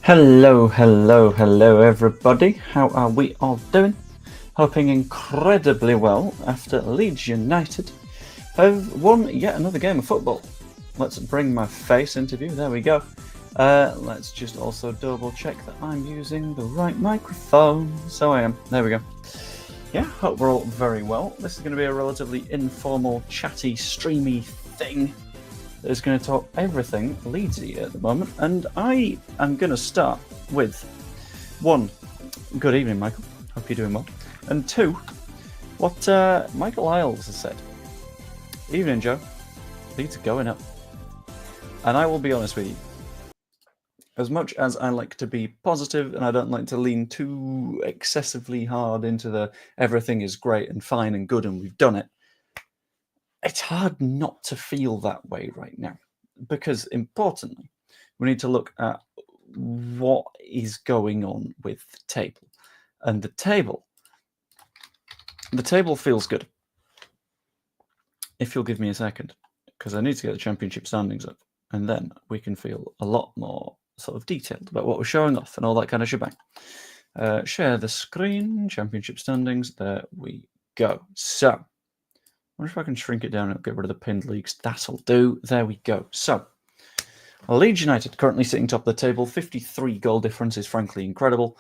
Hello everybody. How are we all doing? Hoping incredibly well after Leeds United have won yet another game of football. Let's bring my face into view. There we go. Let's just also double check that I'm using the right microphone. So I am. There we go. Yeah, hope we're all very well. This is going to be a relatively informal, chatty, streamy thing that is going to talk everything Leedsy at the moment. And I am going to start with one, good evening, Michael. Hope you're doing well. And two, what Michael Isles has said. Evening, Joe. Leeds are going up. And I will be honest with you. As much as I like to be positive and I don't like to lean too excessively hard into the everything is great and fine and good and we've done it, it's hard not to feel that way right now. Because importantly, we need to look at what is going on with the table. And the table feels good. If you'll give me a second, because I need to get the championship standings up, and then we can feel a lot more sort of detailed about what we're showing off and all that kind of shebang. Share the screen, championship standings, there we go. So, I wonder if I can shrink it down and get rid of the pinned leagues. That'll do. There we go. So, Leeds United currently sitting top of the table. 53 goal difference is frankly incredible.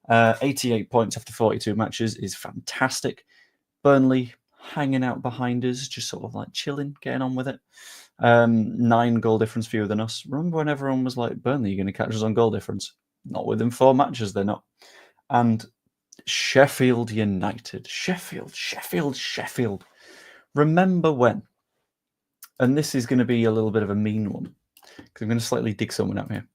88 points after 42 matches is fantastic. Burnley hanging out behind us, just sort of like chilling, getting on with it. 9 goal difference fewer than us. Remember when everyone was like, Burnley, you're going to catch us on goal difference? Not within 4 matches, they're not. And Sheffield United. Sheffield. Remember when? And this is going to be a little bit of a mean one, because I'm going to slightly dig someone out here.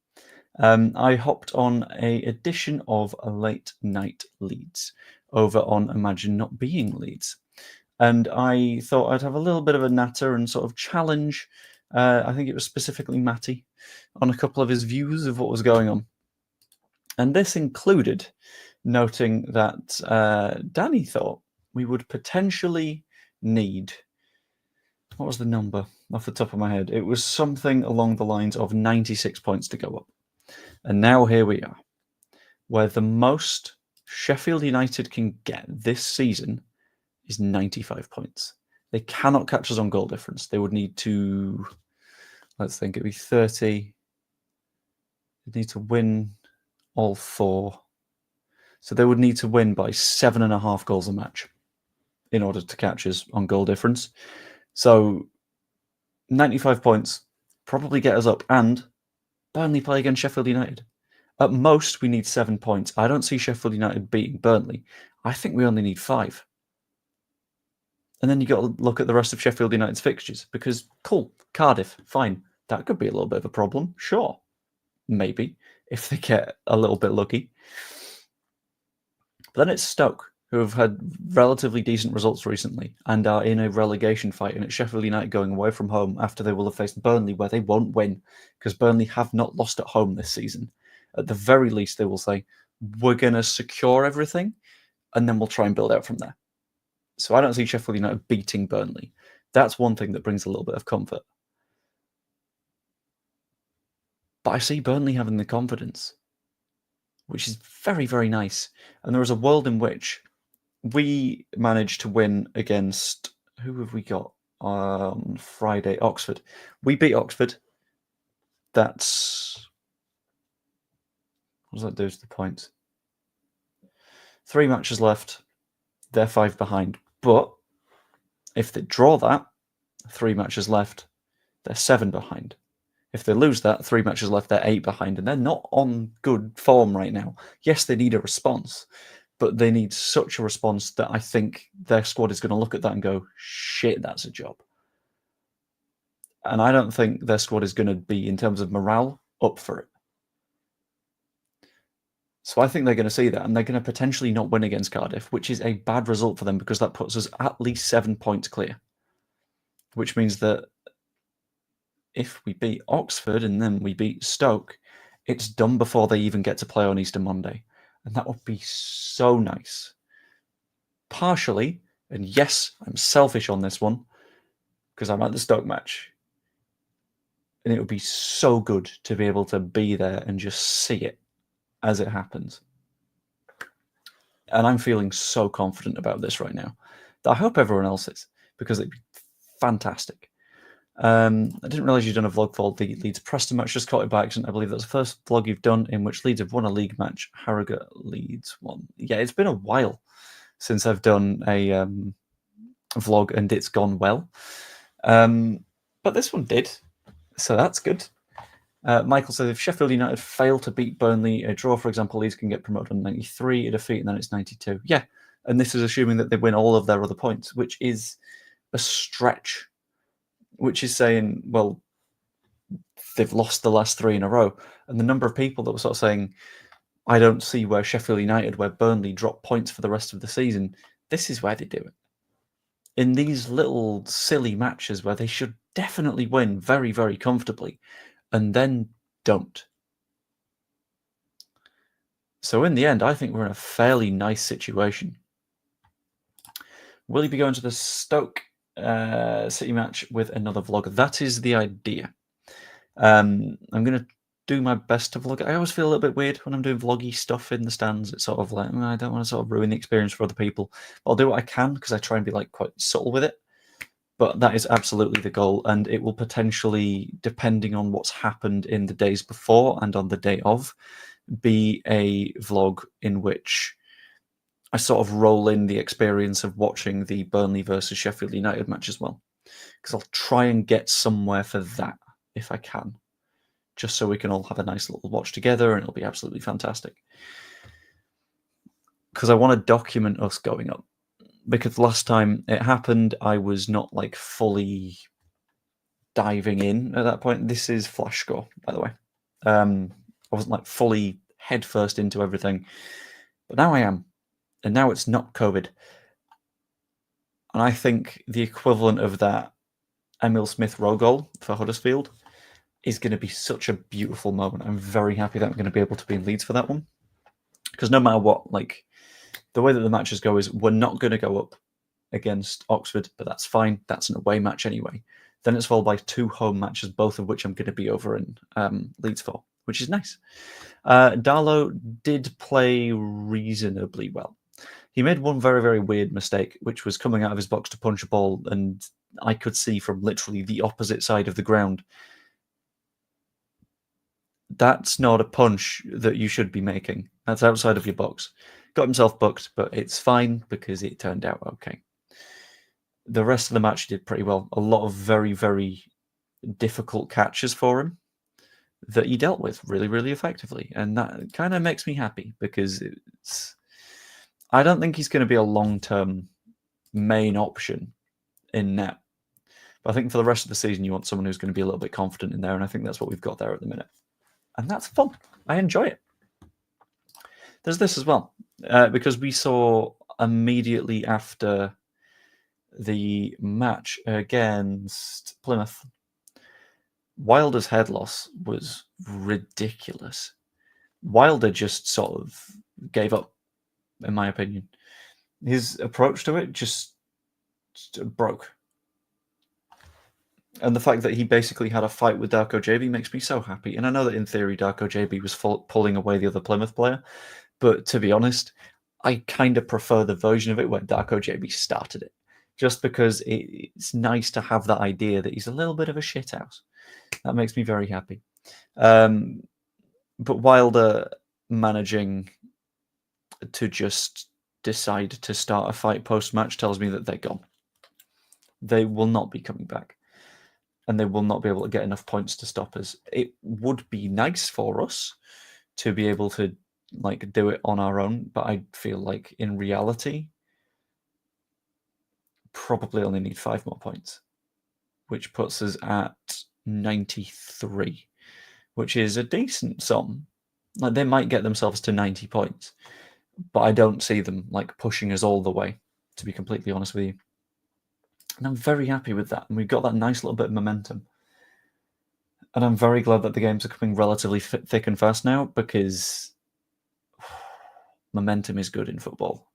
I hopped on a edition of a Late Night Leeds over on Imagine Not Being Leeds. And I thought I'd have a little bit of a natter and sort of challenge, I think it was specifically Matty, on a couple of his views of what was going on. And this included noting that Danny thought we would potentially need, what was the number off the top of my head? It was something along the lines of 96 points to go up. And now here we are, where the most Sheffield United can get this season is 95 points. They cannot catch us on goal difference. They would need to, let's think, it'd be 30. They'd need to win all 4. So they would need to win by 7.5 goals a match in order to catch us on goal difference. So 95 points probably get us up, and Burnley play against Sheffield United. At most, we need 7 points. I don't see Sheffield United beating Burnley. I think we only need 5. And then you got to look at the rest of Sheffield United's fixtures, because, cool, Cardiff, fine. That could be a little bit of a problem, sure. Maybe, if they get a little bit lucky. But then it's Stoke, who have had relatively decent results recently and are in a relegation fight, and it's Sheffield United going away from home after they will have faced Burnley, where they won't win, because Burnley have not lost at home this season. At the very least, they will say, we're going to secure everything, and then we'll try and build out from there. So I don't see Sheffield United beating Burnley. That's one thing that brings a little bit of comfort. But I see Burnley having the confidence, which is very, very nice. And there is a world in which we managed to win against, who have we got on Friday? Oxford. We beat Oxford. What does that do to the points? 3 matches left. They're 5 behind. But if they draw that, 3 matches left, they're 7 behind. If they lose that, 3 matches left, they're 8 behind. And they're not on good form right now. Yes, they need a response, but they need such a response that I think their squad is going to look at that and go, shit, that's a job. And I don't think their squad is going to be, in terms of morale, up for it. So I think they're going to see that, and they're going to potentially not win against Cardiff, which is a bad result for them, because that puts us at least 7 points clear. Which means that if we beat Oxford and then we beat Stoke, it's done before they even get to play on Easter Monday. And that would be so nice. Partially, and yes, I'm selfish on this one, because I'm at the Stoke match. And it would be so good to be able to be there and just see it. as it happens. And I'm feeling so confident about this right now that I hope everyone else is, because it'd be fantastic. I didn't realise you'd done a vlog for the Leeds Preston match. Just caught it by accident. I believe that's the first vlog you've done in which Leeds have won a league match. Harrogate Leeds won. Yeah, it's been a while since I've done a vlog and it's gone well. But this one did, so that's good. Michael says, if Sheffield United fail to beat Burnley, a draw, for example, Leeds can get promoted on 93, a defeat, and then it's 92. Yeah, and this is assuming that they win all of their other points, which is a stretch, which is saying, well, they've lost the last 3 in a row. And the number of people that were sort of saying, I don't see where Sheffield United, where Burnley drop points for the rest of the season. This is where they do it. In these little silly matches where they should definitely win very, very comfortably, and then don't. So in the end, I think we're in a fairly nice situation. Will you be going to the Stoke City match with another vlog? That is the idea. I'm going to do my best to vlog. I always feel a little bit weird when I'm doing vloggy stuff in the stands. It's sort of like, I don't want to sort of ruin the experience for other people. But I'll do what I can because I try and be like quite subtle with it. But that is absolutely the goal, and it will potentially, depending on what's happened in the days before and on the day of, be a vlog in which I sort of roll in the experience of watching the Burnley versus Sheffield United match as well. Because I'll try and get somewhere for that if I can, just so we can all have a nice little watch together and it'll be absolutely fantastic. Because I want to document us going up. Because last time it happened, I was not like fully diving in at that point. This is flash score, by the way. I wasn't like fully headfirst into everything, but now I am. And now it's not COVID. And I think the equivalent of that Emil Smith Rowe goal for Huddersfield is going to be such a beautiful moment. I'm very happy that I'm going to be able to be in Leeds for that one. Because no matter what, like, the way that the matches go is we're not going to go up against Oxford, but that's fine. That's an away match anyway. Then it's followed by 2 home matches, both of which I'm going to be over in Leeds for, which is nice. Darlow did play reasonably well. He made one very, very weird mistake, which was coming out of his box to punch a ball, and I could see from literally the opposite side of the ground. That's not a punch that you should be making. That's outside of your box. Got himself booked, but it's fine because it turned out okay. The rest of the match did pretty well. A lot of very, very difficult catches for him that he dealt with really, really effectively. And that kind of makes me happy because I don't think he's going to be a long-term main option in net. But I think for the rest of the season, you want someone who's going to be a little bit confident in there. And I think that's what we've got there at the minute. And that's fun. I enjoy it. There's this as well, because we saw immediately after the match against Plymouth, Wilder's head loss was ridiculous. Wilder just sort of gave up, in my opinion. His approach to it just broke. And the fact that he basically had a fight with Darko JB makes me so happy. And I know that in theory, Darko JB was pulling away the other Plymouth player. But to be honest, I kind of prefer the version of it where Darko JB started it. Just because it's nice to have that idea that he's a little bit of a shithouse. That makes me very happy. But Wilder managing to just decide to start a fight post-match tells me that they're gone. They will not be coming back. And they will not be able to get enough points to stop us. It would be nice for us to be able to like do it on our own, but I feel like in reality, probably only need 5 more points, which puts us at 93, which is a decent sum. Like they might get themselves to 90 points, but I don't see them like pushing us all the way, to be completely honest with you. And I'm very happy with that. And we've got that nice little bit of momentum. And I'm very glad that the games are coming relatively thick and fast now because momentum is good in football.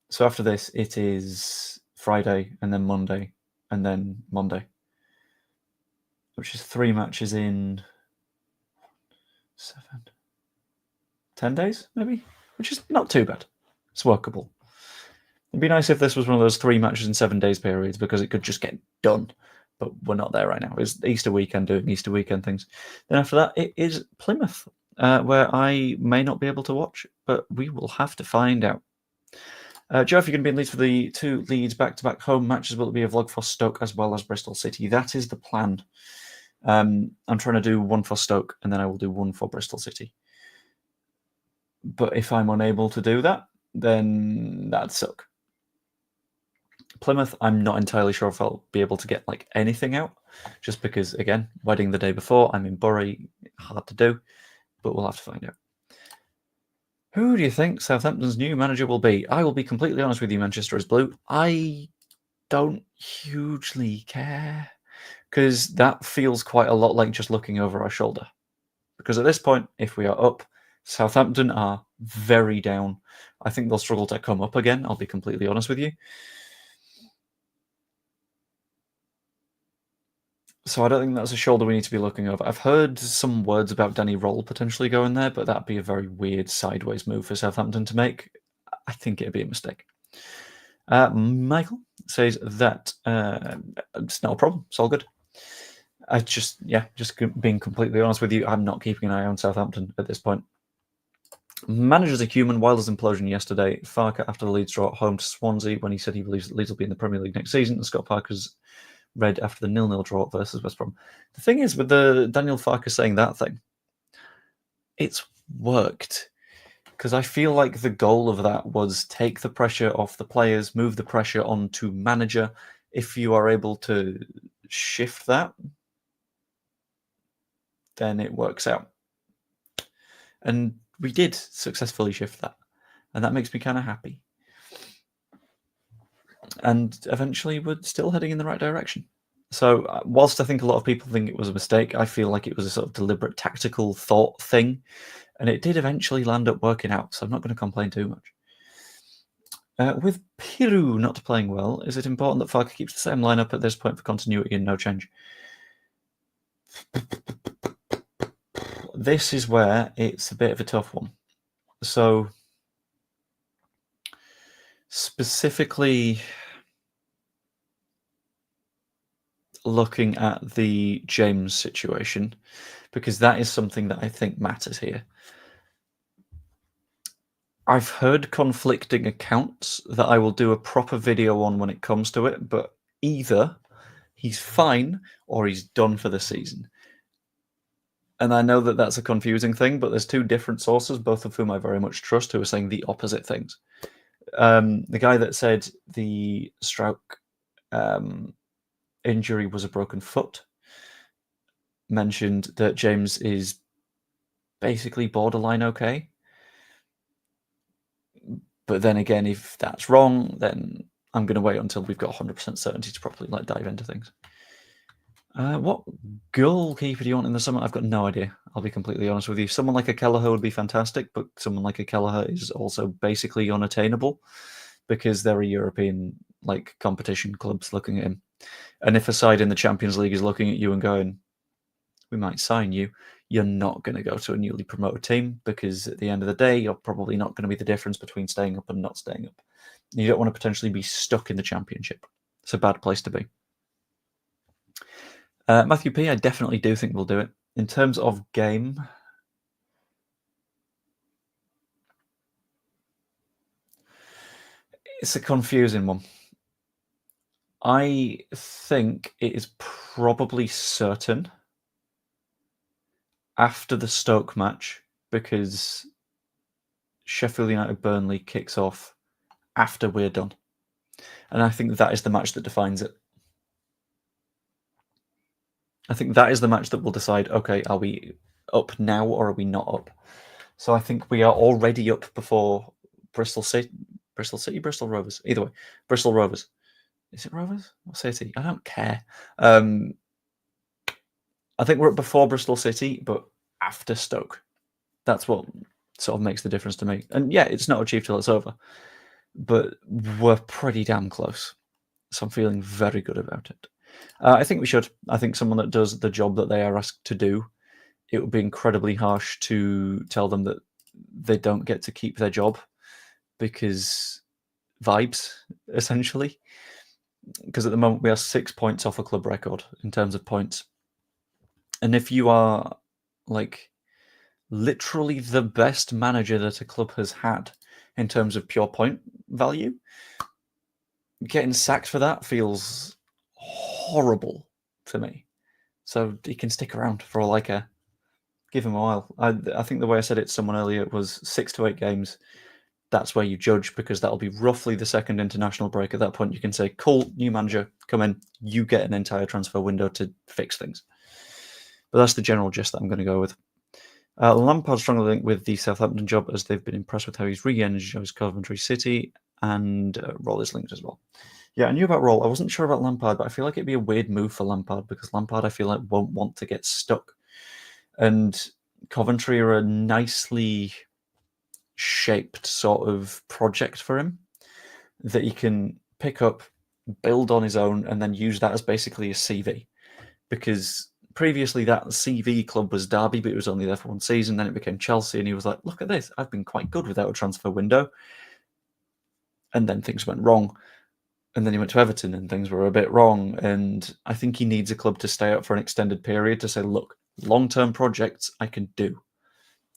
So after this, it is Friday and then Monday and then Monday, which is 3 matches in 7. 10 days, maybe, which is not too bad. It's workable. It'd be nice if this was one of those 3 matches in 7 days periods because it could just get done. But we're not there right now. It's Easter weekend doing Easter weekend things. Then after that, it is Plymouth, where I may not be able to watch, but we will have to find out. Joe, if you're going to be in Leeds for the 2 Leeds back-to-back home matches, will it be a vlog for Stoke as well as Bristol City? That is the plan. I'm trying to do one for Stoke, and then I will do one for Bristol City. But if I'm unable to do that, then that'd suck. Plymouth, I'm not entirely sure if I'll be able to get like anything out, just because, again, wedding the day before, I'm in Bury, hard to do, but we'll have to find out. Who do you think Southampton's new manager will be? I will be completely honest with you, Manchester is Blue. I don't hugely care, because that feels quite a lot like just looking over our shoulder. Because at this point, if we are up, Southampton are very down. I think they'll struggle to come up again, I'll be completely honest with you. So I don't think that's a shoulder we need to be looking over. I've heard some words about Danny Roll potentially going there, but that'd be a very weird sideways move for Southampton to make. I think it'd be a mistake. Michael says that it's not a problem. It's all good. Just being completely honest with you, I'm not keeping an eye on Southampton at this point. Managers are human. Wilder's implosion yesterday. Farke after the Leeds draw at home to Swansea when he said he believes that Leeds will be in the Premier League next season. And Scott Parker's read after the 0-0 draw versus West Brom. The thing is, with the Daniel Farke saying that thing, it's worked. Because I feel like the goal of that was take the pressure off the players, move the pressure onto manager. If you are able to shift that, then it works out. And we did successfully shift that. And that makes me kind of happy. And eventually we're still heading in the right direction. So whilst I think a lot of people think it was a mistake, I feel like it was a sort of deliberate tactical thought thing. And it did eventually land up working out, so I'm not going to complain too much. With Piru not playing well, is it important that Farke keeps the same lineup at this point for continuity and no change? This is where it's a bit of a tough one. So specifically looking at the James situation, because that is something that I think matters here. I've heard conflicting accounts that I will do a proper video on when it comes to it, but either he's fine or he's done for the season. And I know that that's a confusing thing, but there's 2 different sources, both of whom I very much trust, who are saying the opposite things. The guy that said the Strauch injury was a broken foot mentioned that James is basically borderline okay. But then again, if that's wrong, then I'm going to wait until we've got 100% certainty to properly dive into things. What goalkeeper do you want in the summer? I've got no idea. I'll be completely honest with you. Someone like a Kelleher would be fantastic, but someone like a Kelleher is also basically unattainable because there are European competition clubs looking at him. And if a side in the Champions League is looking at you and going, we might sign you, you're not going to go to a newly promoted team because at the end of the day, you're probably not going to be the difference between staying up and not staying up. You don't want to potentially be stuck in the Championship. It's a bad place to be. Matthew P, I definitely do think we'll do it. In terms of game, it's a confusing one. I think it is probably certain after the Stoke match because Sheffield United Burnley kicks off after we're done. And I think that is the match that defines it. I think that is the match that will decide, okay, are we up now or are we not up? So I think we are already up before Bristol Rovers. Either way, Bristol Rovers. Is it Rovers or City? I don't care. I think we're up before Bristol City, but after Stoke. That's what sort of makes the difference to me. And yeah, it's not achieved till it's over, but we're pretty damn close. So I'm feeling very good about it. I think we should. I think someone that does the job that they are asked to do, it would be incredibly harsh to tell them that they don't get to keep their job because vibes, essentially. Because at the moment we are 6 points off a club record in terms of points. And if you are like literally the best manager that a club has had in terms of pure point value, getting sacked for that feels horrible to me. So he can stick around for all I care. Give him a while. I think the way I said it to someone earlier was 6 to 8 games. That's where you judge, because that'll be roughly the second international break. At that point, you can say, cool, new manager, come in. You get an entire transfer window to fix things. But that's the general gist that I'm going to go with. Lampard strongly linked with the Southampton job, as they've been impressed with how he's re-energized Coventry City, and Roll is linked as well. Yeah, I knew about Roll. I wasn't sure about Lampard, but I feel like it'd be a weird move for Lampard, because Lampard, I feel like, won't want to get stuck. And Coventry are a nicely shaped sort of project for him that he can pick up, build on his own, and then use that as basically a CV. Because previously that CV club was Derby, but it was only there for one season. Then it became Chelsea, and he was like, look at this, I've been quite good without a transfer window. And then things went wrong. And then he went to Everton and things were a bit wrong. And I think he needs a club to stay up for an extended period to say, look, long-term projects I can do.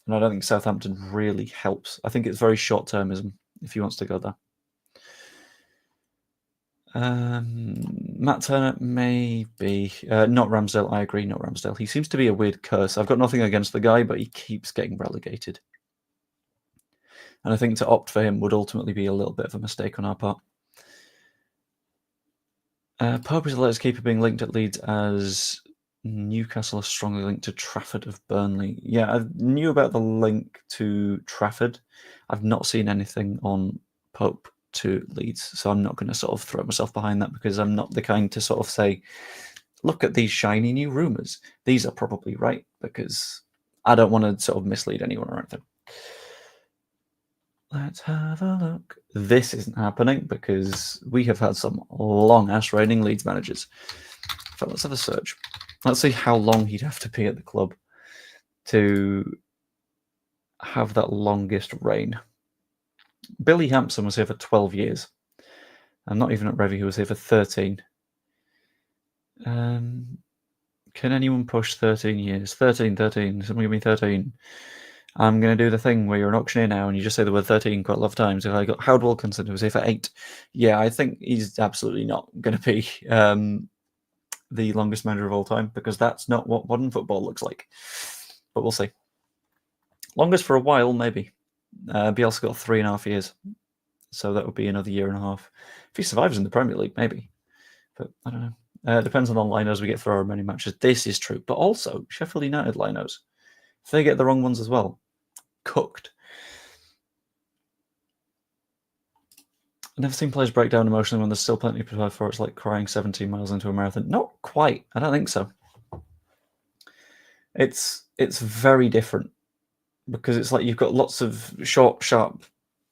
And I don't think Southampton really helps. I think it's very short-termism if he wants to go there. Matt Turner, maybe. Not Ramsdale, I agree, not Ramsdale. He seems to be a weird curse. I've got nothing against the guy, but he keeps getting relegated. And I think to opt for him would ultimately be a little bit of a mistake on our part. Pope is the latest keeper being linked at Leeds, as Newcastle are strongly linked to Trafford of Burnley. Yeah, I knew about the link to Trafford. I've not seen anything on Pope to Leeds, so I'm not going to sort of throw myself behind that, because I'm not the kind to sort of say, look at these shiny new rumours. These are probably right, because I don't want to sort of mislead anyone or anything. Let's have a look. This isn't happening because we have had some long-ass reigning Leeds managers. So let's have a search. Let's see how long he'd have to be at the club to have that longest reign. Billy Hampson was here for 12 years. And not even at Revy, who was here for 13. Can anyone push 13 years? 13. Someone give me 13. I'm going to do the thing where you're an auctioneer now and you just say the word 13 quite a lot of times. If I got Howard Wilkinson, who was here for 8. Yeah, I think he's absolutely not going to be the longest manager of all time, because that's not what modern football looks like. But we'll see. Longest for a while, maybe. Bielsa got 3.5 years. So that would be another year and a half. If he survives in the Premier League, maybe. But I don't know. It depends on the linos we get for our many matches. This is true. But also, Sheffield United linos. If they get the wrong ones as well, cooked. I've never seen players break down emotionally when there's still plenty to prepare for. It's like crying 17 miles into a marathon. Not quite. I don't think so. It's very different, because it's like you've got lots of short, sharp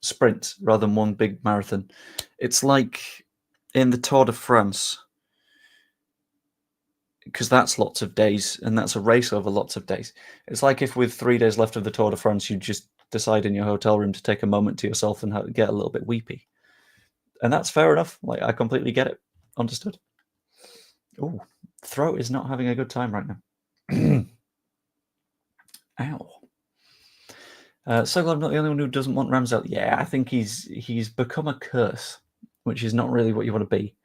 sprints rather than one big marathon. It's like in the Tour de France, because that's lots of days, and that's a race over lots of days. It's like if with 3 days left of the Tour de France, you just decide in your hotel room to take a moment to yourself and get a little bit weepy. And that's fair enough. Like, I completely get it. Understood. Oh, throat is not having a good time right now. Ow. So glad I'm not the only one who doesn't want Ramsdale. Yeah, I think he's become a curse, which is not really what you want to be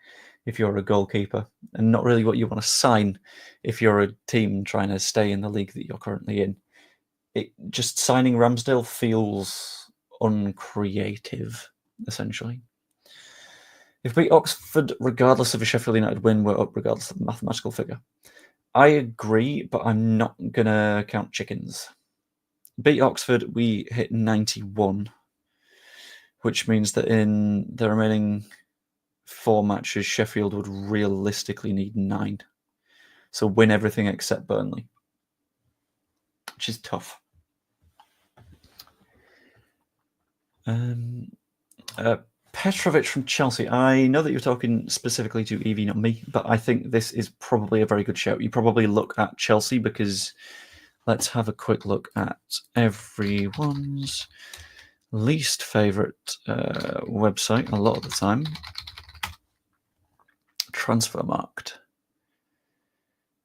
if you're a goalkeeper, and not really what you want to sign if you're a team trying to stay in the league that you're currently in. Just signing Ramsdale feels uncreative, essentially. If we beat Oxford, regardless of a Sheffield United win, we're up regardless of the mathematical figure. I agree, but I'm not going to count chickens. Beat Oxford, we hit 91, which means that in the remaining 4 matches, Sheffield would realistically need 9. So win everything except Burnley, which is tough. Petrovic from Chelsea. I know that you're talking specifically to Evie, not me, but I think this is probably a very good shout. You probably look at Chelsea because let's have a quick look at everyone's least favourite website a lot of the time. Transfermarkt.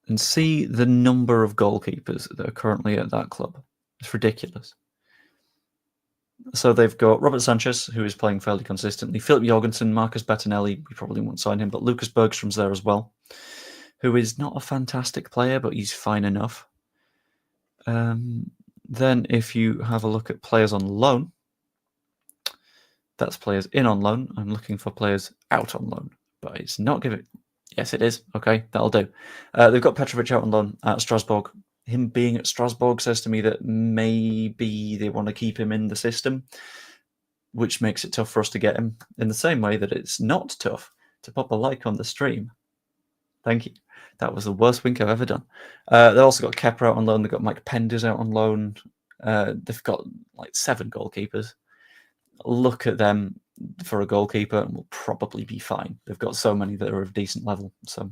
And see the number of goalkeepers that are currently at that club. It's ridiculous. So they've got Robert Sanchez, who is playing fairly consistently, Philip Jorgensen, Marcus Bettinelli, we probably won't sign him, but Lucas Bergstrom's there as well, who is not a fantastic player, but he's fine enough. Then if you have a look at players on loan, that's players in on loan. I'm looking for players out on loan, but it's not giving... Yes, it is. Okay, that'll do. They've got Petrovic out on loan at Strasbourg. Him being at Strasbourg says to me that maybe they want to keep him in the system, which makes it tough for us to get him, in the same way that it's not tough to pop a like on the stream. Thank you. That was the worst wink I've ever done. They've also got Kepper out on loan. They've got Mike Penders out on loan. They've got like 7 goalkeepers. Look at them for a goalkeeper and we'll probably be fine. They've got so many that are of decent level, so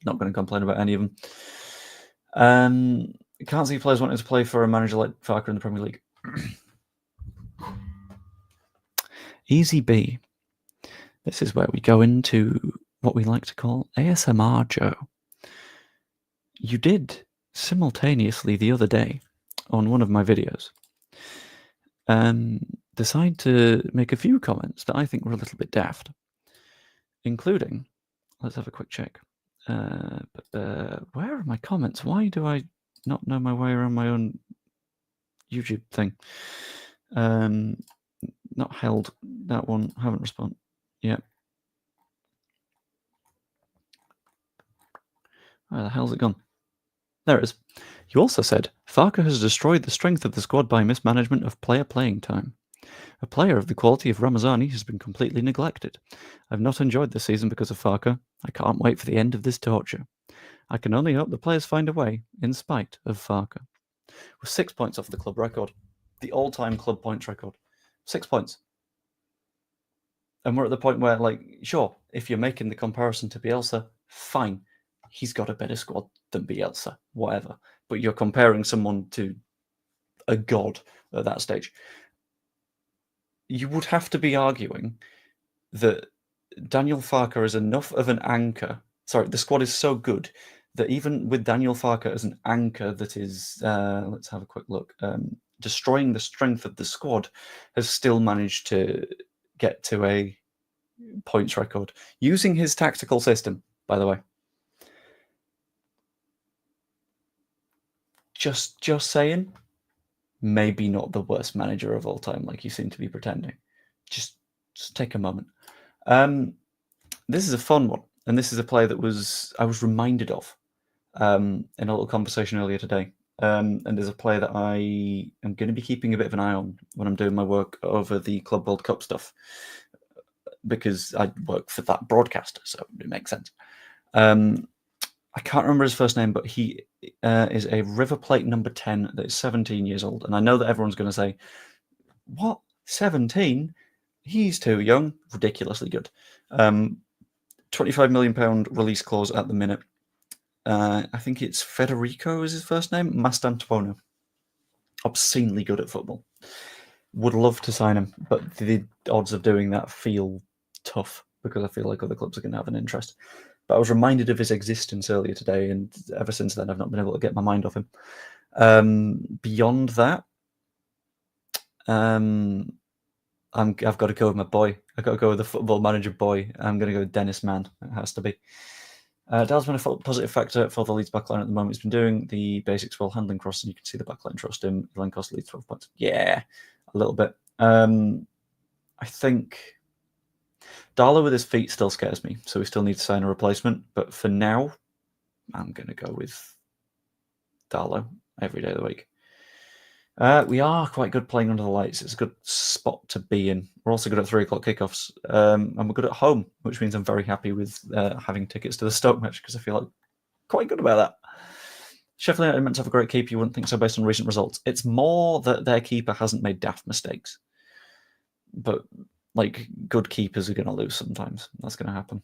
not going to complain about any of them. Can't see players wanting to play for a manager like Farke in the Premier League. Easy B. This is where we go into what we like to call ASMR Joe. You did simultaneously the other day on one of my videos decide to make a few comments that I think were a little bit daft, including, let's have a quick check. Where are my comments? Why do I not know my way around my own YouTube thing? Not held. That one. Haven't responded. Yeah. Where the hell's it gone? There it is. You also said, Farke has destroyed the strength of the squad by mismanagement of player playing time. A player of the quality of Ramazani has been completely neglected. I've not enjoyed this season because of Farke. I can't wait for the end of this torture. I can only hope the players find a way, in spite of Farke. We're 6 points off the club record. The all-time club points record. 6 points. And we're at the point where, like, sure, if you're making the comparison to Bielsa, fine. He's got a better squad than Bielsa, whatever. But you're comparing someone to a god at that stage. You would have to be arguing that Daniel Farke is enough of an anchor. Sorry, the squad is so good that even with Daniel Farke as an anchor that is, let's have a quick look, destroying the strength of the squad, has still managed to get to a points record using his tactical system, by the way. Just saying, maybe not the worst manager of all time, like you seem to be pretending. Just take a moment. This is a fun one, and this is a play that I was reminded of in a little conversation earlier today. And there's a play that I am going to be keeping a bit of an eye on when I'm doing my work over the Club World Cup stuff, because I work for that broadcaster, so it makes sense. I can't remember his first name, but he is a River Plate number 10 that is 17 years old. And I know that everyone's going to say, what, 17? He's too young. Ridiculously good. £25 million release clause at the minute. I think it's Federico is his first name. Mastantuono. Obscenely good at football. Would love to sign him, but the odds of doing that feel tough because I feel like other clubs are going to have an interest. But I was reminded of his existence earlier today, and ever since then, I've not been able to get my mind off him. Beyond that, I've got to go with my boy. I've got to go with the Football Manager boy. I'm going to go with Dennis Mann. It has to be. Dal's been a positive factor for the Leeds backline at the moment. He's been doing the basics while handling crosses, and you can see the backline trust him. Line cost Leeds 12 points. Yeah, a little bit. I think Darlow with his feet still scares me, so we still need to sign a replacement. But for now, I'm going to go with Darlow every day of the week. We are quite good playing under the lights. It's a good spot to be in. We're also good at 3 o'clock kickoffs, and we're good at home, which means I'm very happy with having tickets to the Stoke match because I feel like quite good about that. Sheffield United meant to have a great keeper. You wouldn't think so based on recent results. It's more that their keeper hasn't made daft mistakes. But like good keepers are going to lose sometimes. That's going to happen.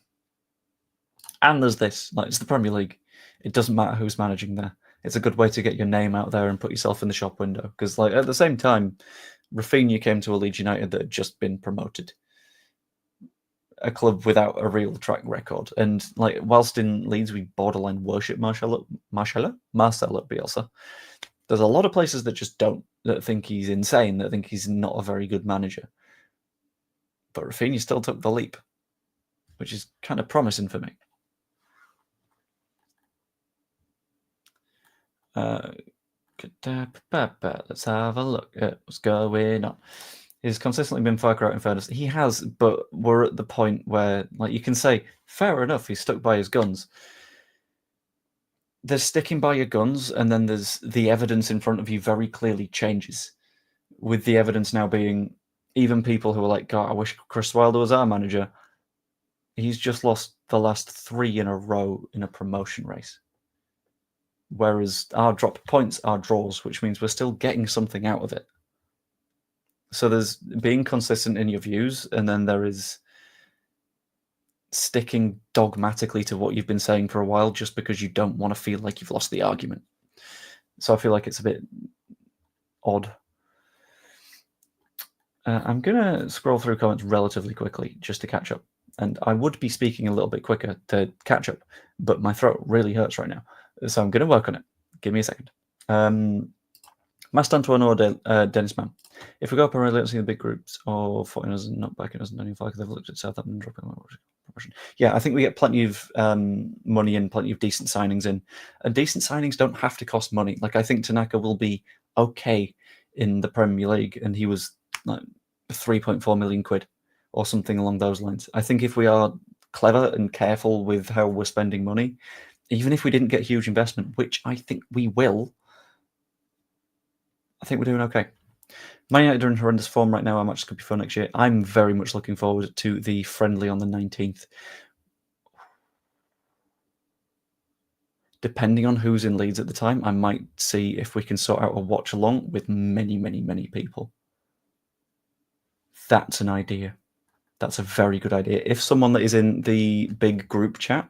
And there's this. Like, it's the Premier League. It doesn't matter who's managing there. It's a good way to get your name out there and put yourself in the shop window. Because, like, at the same time, Rafinha came to a Leeds United that had just been promoted, a club without a real track record. And, like, whilst in Leeds we borderline worship Marcelo Bielsa, there's a lot of places that just don't, that think he's insane, that think he's not a very good manager. But Rafinha still took the leap, which is kind of promising for me. Let's have a look at what's going on. He's consistently been Farke out, in fairness. He has, but we're at the point where, like, you can say, fair enough, he's stuck by his guns. There's sticking by your guns, and then there's the evidence in front of you very clearly changes. With the evidence now being, even people who are like, God, I wish Chris Wilder was our manager. He's just lost the last 3 in a row in a promotion race. Whereas our drop points are draws, which means we're still getting something out of it. So there's being consistent in your views, and then there is sticking dogmatically to what you've been saying for a while just because you don't want to feel like you've lost the argument. So I feel like it's a bit odd. I'm going to scroll through comments relatively quickly just to catch up. And I would be speaking a little bit quicker to catch up, but my throat really hurts right now. So I'm going to work on it. Give me a second. Master Antoine or Dennis Mann. If we go up and really don't see the big groups of 49ers and not backing us and only like they've looked at Southampton and dropping proportion. Yeah, I think we get plenty of money and plenty of decent signings in. And decent signings don't have to cost money. Like, I think Tanaka will be okay in the Premier League, and he was like 3.4 million quid or something along those lines. I think if we are clever and careful with how we're spending money, even if we didn't get huge investment, which I think we will, I think we're doing okay. Man United are in horrendous form right now. How much could be fun next year? I'm very much looking forward to the friendly on the 19th. Depending on who's in Leeds at the time, I might see if we can sort out a watch along with many, many, many people. That's an idea. That's a very good idea. If someone that is in the big group chat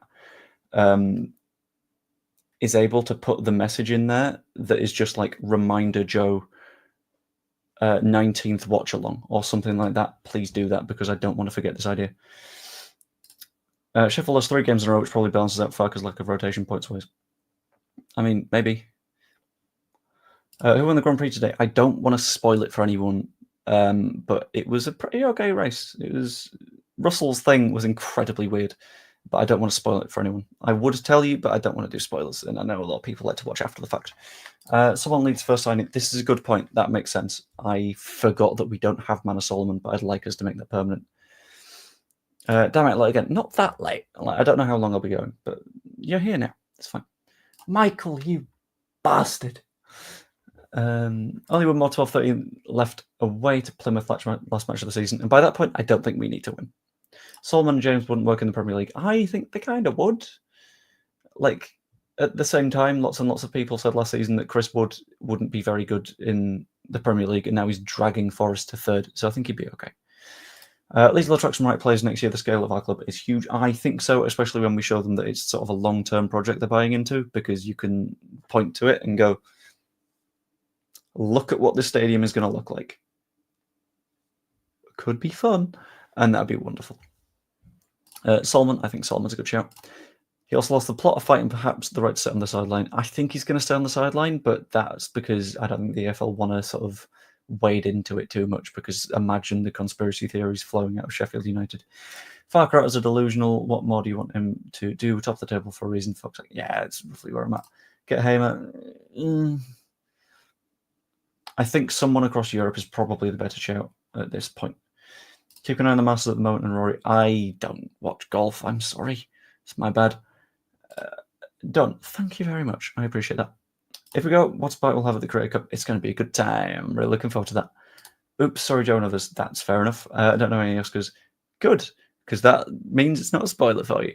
is able to put the message in there that is just like reminder Joe 19th watch along or something like that, please do that because I don't want to forget this idea. Sheffield lost 3 games in a row, which probably balances out Farke's lack of rotation points wise. I mean, maybe. Who won the Grand Prix today? I don't want to spoil it for anyone, but it was a pretty okay race. It was Russell's thing was incredibly weird, but I don't want to spoil it for anyone. I would tell you, but I don't want to do spoilers, and I know a lot of people like to watch after the fact. Someone Leeds first signing. This is a good point. That makes sense. I forgot that we don't have Manor Solomon, but I'd like us to make that permanent. Damn it, again, not that late. Like, I don't know how long I'll be going, but you're here now. It's fine. Michael, you bastard. Only one more 12-13 left away to Plymouth last match of the season. And by that point, I don't think we need to win. Solomon and James wouldn't work in the Premier League. I think they kind of would. Like, at the same time, lots and lots of people said last season that Chris Wood wouldn't be very good in the Premier League, and now he's dragging Forest to 3rd. So I think he'd be okay. Leeds will attract some right players next year. The scale of our club is huge. I think so, especially when we show them that it's sort of a long-term project they're buying into, because you can point to it and go, look at what this stadium is going to look like. Could be fun, and that'd be wonderful. Solomon, I think Solomon's a good shout. He also lost the plot of fight and perhaps the right to sit on the sideline. I think he's going to stay on the sideline, but that's because I don't think the EFL want to sort of wade into it too much, because imagine the conspiracy theories flowing out of Sheffield United. Farke out as a delusional. What more do you want him to do? Top of the table for a reason. Fuck's sake. Yeah, it's roughly where I'm at. Get Hamer. I think someone across Europe is probably the better shout at this point. Keep an eye on the Masters at the moment, and Rory. I don't watch golf. I'm sorry. It's my bad. Done. Thank you very much. I appreciate that. If we go, what's bite we'll have at the Creator Cup? It's going to be a good time. I'm really looking forward to that. Oops, sorry, Joe and others. That's fair enough. I don't know any Oscars. Good, because that means it's not a spoiler for you.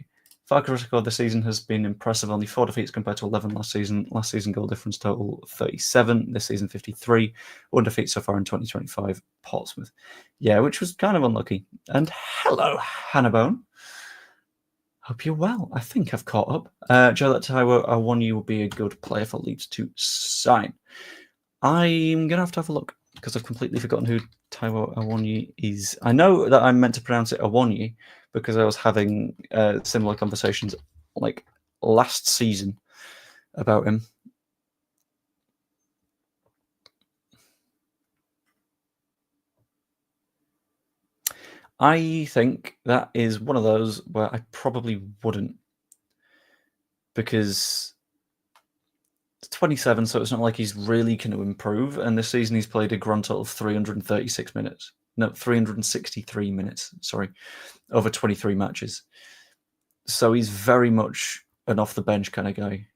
Farke's record this season has been impressive. Only 4 defeats compared to 11 last season. Last season goal difference total 37. This season 53. 1 defeat so far in 2025. Portsmouth. Yeah, which was kind of unlucky. And hello, Hannah Bone. Hope you're well. I think I've caught up. Joe, that Taiwo Awoniyi will be a good player for Leeds to sign. I'm going to have a look because I've completely forgotten who Taiwo Awoniyi is. I know that I'm meant to pronounce it Awoniyi because I was having similar conversations like last season about him. I think that is one of those where I probably wouldn't, because it's 27, so it's not like he's really going to improve. And this season he's played a grand total of 336 minutes. No, 363 minutes, sorry, over 23 matches. So he's very much an off-the-bench kind of guy.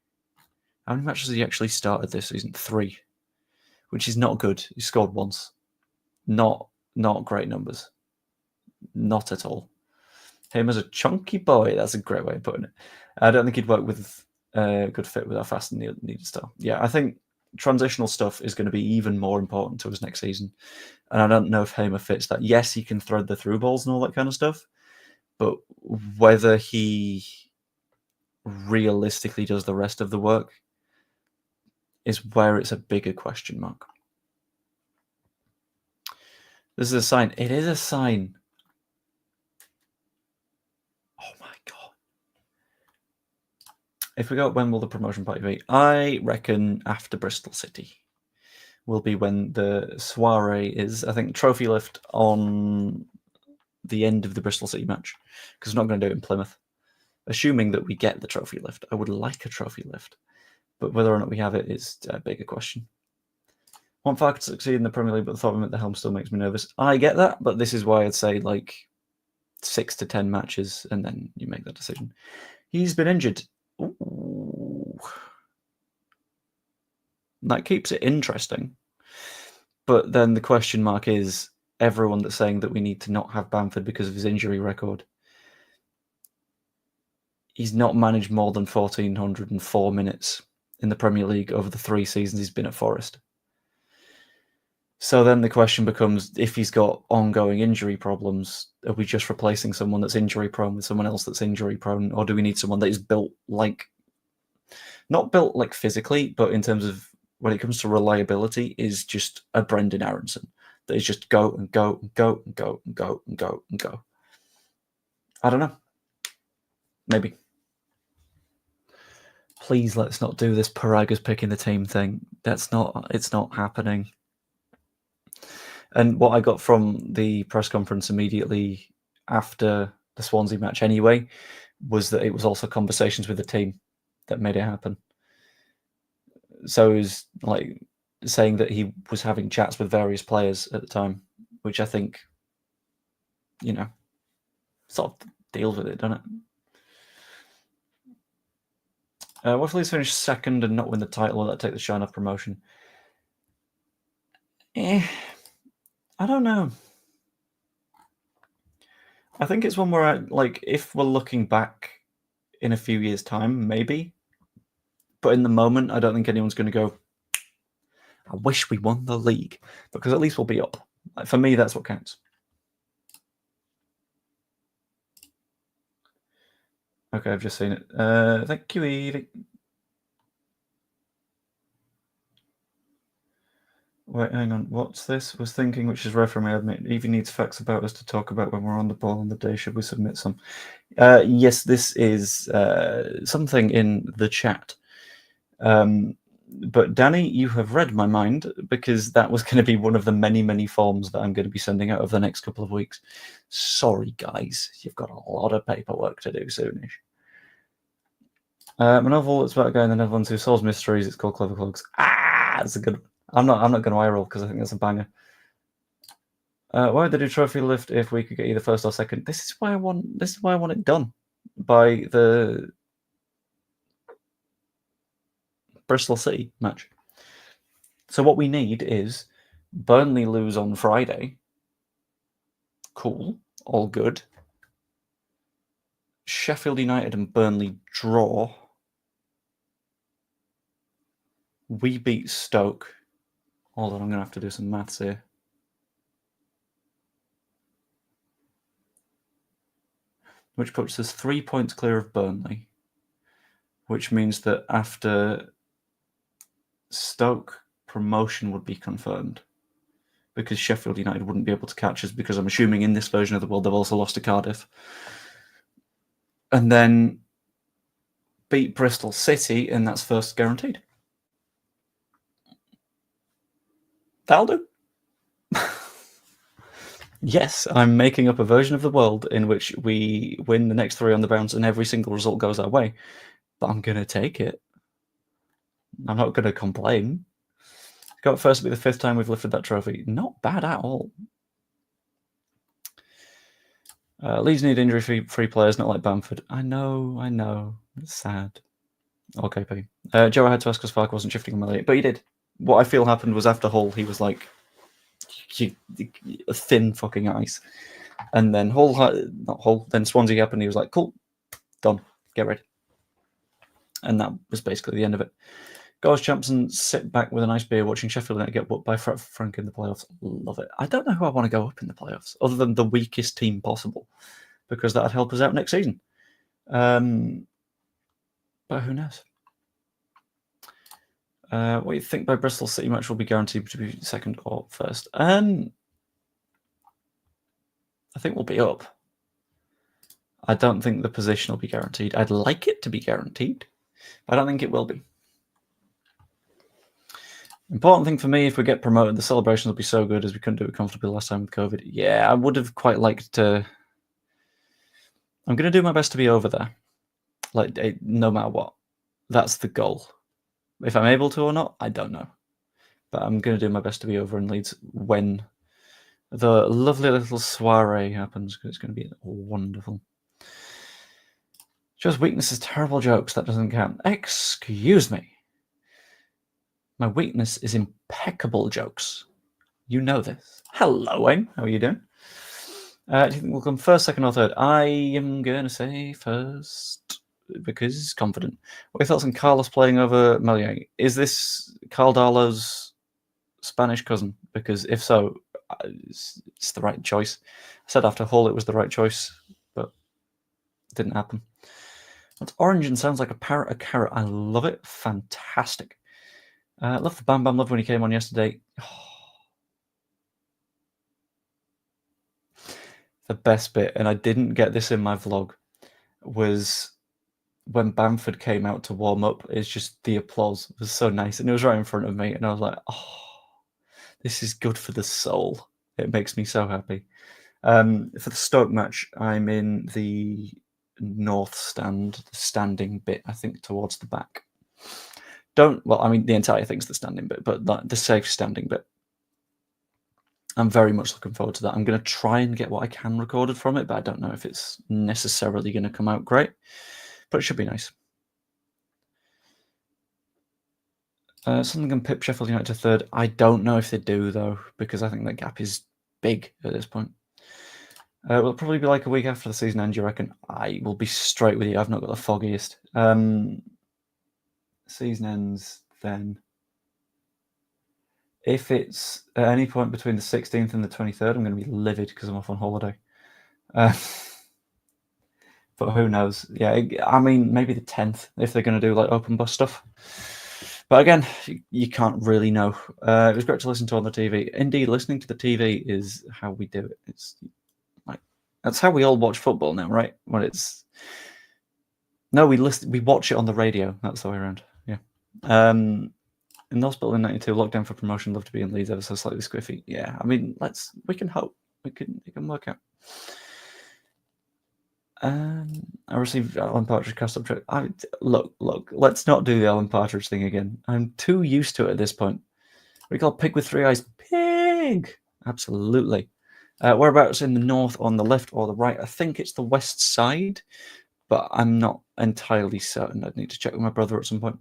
How many matches has he actually started this season? 3, which is not good. He scored once. Not great numbers. Not at all. Him as a chunky boy, that's a great way of putting it. I don't think he'd work with a good fit with our fast and needed style. Yeah, I think transitional stuff is going to be even more important to us next season. And I don't know if Hamer fits that. Yes, he can thread the through balls and all that kind of stuff, but whether he realistically does the rest of the work is where it's a bigger question mark. This is a sign. It is a sign. Oh my God. If we go, when will the promotion party be? I reckon after Bristol City will be when the soiree is. I think trophy lift on the end of the Bristol City match, because we're not going to do it in Plymouth. Assuming that we get the trophy lift. I would like a trophy lift, but whether or not we have it is a bigger question. Want Farke to succeed in the Premier League, but the thought of him at the helm still makes me nervous. I get that, but this is why I'd say like 6 to 10 matches, and then you make that decision. He's been injured. Ooh. That keeps it interesting. But then the question mark is everyone that's saying that we need to not have Bamford because of his injury record. He's not managed more than 1,404 minutes in the Premier League over the 3 seasons he's been at Forest. So then the question becomes, if he's got ongoing injury problems, are we just replacing someone that's injury prone with someone else that's injury prone? Or do we need someone that is built like, not built like physically, but in terms of when it comes to reliability, is just a Brendan Aronson that is just go and go and go and go and go and go and go? I don't know. Maybe. Please let's not do this Paraga's picking the team thing. It's not happening. And what I got from the press conference immediately after the Swansea match anyway was that it was also conversations with the team that made it happen. So it was like saying that he was having chats with various players at the time, which I think, sort of deals with it, doesn't it? What if Leeds finish second and not win the title? Will that take the shine off promotion? I don't know. I think it's one where, if we're looking back in a few years' time, maybe. But in the moment, I don't think anyone's going to go, I wish we won the league, because at least we'll be up. For me, that's what counts. Okay, I've just seen it. Thank you, Evie. Wait, hang on. What's this? Was thinking, which is rare for me, I admit. Evie needs facts about us to talk about when we're on the ball on the day. Should we submit some? Yes, this is something in the chat. But Danny, you have read my mind, because that was going to be one of the many, many forms that I'm going to be sending out over the next couple of weeks. Sorry, guys. You've got a lot of paperwork to do soonish. My novel is about a guy in the Netherlands who solves mysteries. It's called Clever Cloaks. That's a good one. I'm not going to eye roll because I think that's a banger. Why would they do trophy lift if we could get either first or second? This is why I want it done by the Bristol City match. So what we need is Burnley lose on Friday. Cool, all good. Sheffield United and Burnley draw. We beat Stoke. Hold on, I'm going to have to do some maths here. which puts us 3 points clear of Burnley, which means that after Stoke, promotion would be confirmed because Sheffield United wouldn't be able to catch us, because I'm assuming in this version of the world they've also lost to Cardiff. And then beat Bristol City, and that's first guaranteed. That'll do. Yes, I'm making up a version of the world in which we win the next 3 on the bounce and every single result goes our way. But I'm going to take it. I'm not going to complain. Got first to be the 5th time we've lifted that trophy. Not bad at all. Leeds need injury-free players, not like Bamford. I know. It's sad. Okay, P. Joe, I had to ask because Farke wasn't shifting on Elliott, but he did. What I feel happened was after Hull, he was like, thin fucking ice. And then then Swansea happened, he was like, cool, done, get ready. And that was basically the end of it. Goes champs and sit back with a nice beer watching Sheffield United get whooped by Frank in the playoffs. Love it. I don't know who I want to go up in the playoffs, other than the weakest team possible, because that'd help us out next season. But who knows? What do you think by Bristol City match will be guaranteed to be second or first? I think we'll be up. I don't think the position will be guaranteed. I'd like it to be guaranteed, but I don't think it will be. Important thing for me, if we get promoted, the celebrations will be so good, as we couldn't do it comfortably last time with COVID. Yeah, I would have quite liked to. I'm going to do my best to be over there, like no matter what. That's the goal. If I'm able to or not, I don't know. But I'm going to do my best to be over in Leeds when the lovely little soiree happens, because it's going to be wonderful. Just weakness is terrible jokes. That doesn't count. Excuse me. My weakness is impeccable jokes. You know this. Hello, Wayne. How are you doing? Do you think we'll come first, second, or third? I am going to say first, because confident. What are your thoughts on Carlos playing over Melier? Is this Caldalo's Spanish cousin? Because if so, it's the right choice. I said after Hull it was the right choice, but it didn't happen. It's orange and sounds like a parrot, a carrot. I love it. Fantastic. Love the Bam Bam. Love when he came on yesterday. The best bit, and I didn't get this in my vlog, was when Bamford came out to warm up. It's just the applause was so nice, and it was right in front of me, and I was like, oh, this is good for the soul. It makes me so happy. For the Stoke match, I'm in the north stand, the standing bit, I think, towards the back. The entire thing's the standing bit, but the safe standing bit. I'm very much looking forward to that. I'm going to try and get what I can recorded from it, but I don't know if it's necessarily going to come out great. But it should be nice. Something can pip Sheffield United to third. I don't know if they do, though, because I think that gap is big at this point. Will probably be like a week after the season end, you reckon? I will be straight with you. I've not got the foggiest. Season ends then. If it's at any point between the 16th and the 23rd, I'm going to be livid because I'm off on holiday. But who knows? Yeah, I mean, maybe the 10th if they're going to do like open bus stuff. But again, you can't really know. It was great to listen to on the TV. Indeed, listening to the TV is how we do it. It's like that's how we all watch football now, right? When it's we watch it on the radio. That's the way around. Yeah. In the hospital in '92, lockdown for promotion. Love to be in Leeds, ever so slightly squiffy. Yeah, I mean, we can hope it can work out. I received Alan Partridge cast up trick. Look, let's not do the Alan Partridge thing again. I'm too used to it at this point. We call pig with 3 eyes pig. Absolutely. Whereabouts in the north, on the left or the right? I think it's the west side, but I'm not entirely certain. I'd need to check with my brother at some point.